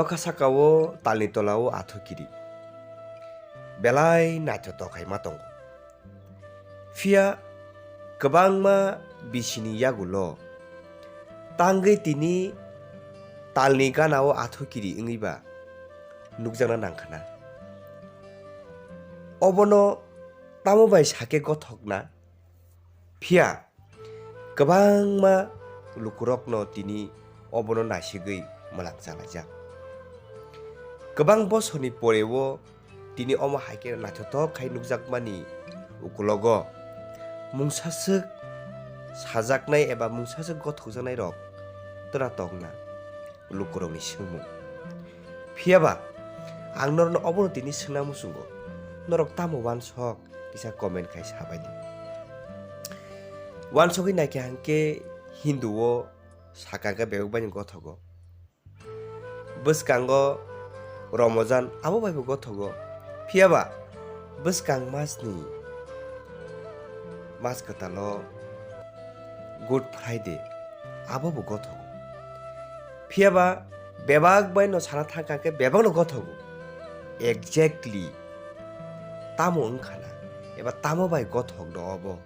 Noka sakao talni tolao athu kiri. Belai naithoto khaima tongo. Fia kebangma bisini yagulo. Tanggai tini talni ganao athu kiri ingiba nukjana nangkhana. Obono tamo bai sake gothokna. Fia kebangma lukurokno tini obono nasigui malak jalajak. Kebang bosoni porewo tini omo haike naithoto khai nukjakmani ukulogo mungsasuk sajaknai eba mungsasuk gothokjaknai rok tora tongna lukurokni singmung. Phiaba ang norno obono tini singna musungo norok tamo wansok kisa comment khai sabaidi. Wansokui naike hangke Hinduo sakangka bebak gothogo. Bwskango Ramadan abo bai bo gothogo. Phiaba bwskang masni mas katalo Good Friday abo bo gothogo. Phiaba bebak bai no sana thangkangke bebak no gothogo. Exactly tamo ongkhana eba tamo bai gothok do obo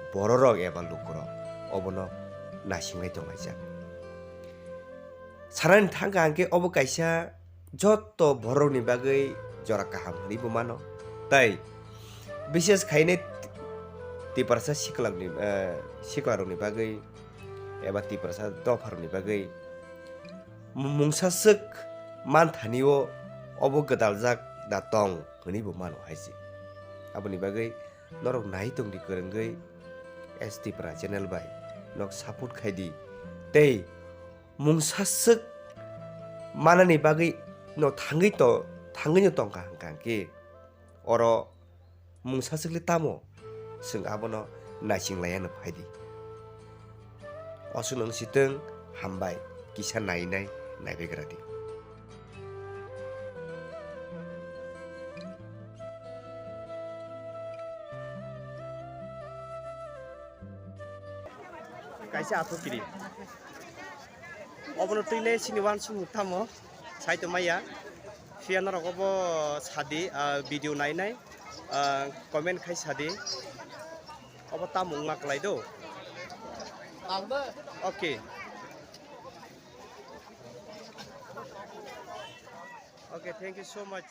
bororok eba lukurok obono nasingnai tongnajak. Sarani thangkangke obo kaisa joto borokni bagui jora kaham hini bo mano. Tai bises khaine tiparsa siklarokni bagui eba tiparsa dofarokni bagui mungsasuk manthanio obo gdaljak da tong hini bo mano haisi. Aboni bagui norok nai tongdi kwrwngui ST pra channel bai nok support khaidi tei mungsasuk manani bagui no thangui no tongka hangkangke oro mungsasukli tamo sing abono naisinglayano phaidi. Osunong siteng hambai kisa nainai naibegradi. Kaisa athu kiri. Obono tuile siniwan sung tamo saito maya. Fia norok obo sadi video nainai comment khai sadi. Obo tamo ngaklai do. Okay. Okay, thank you so much.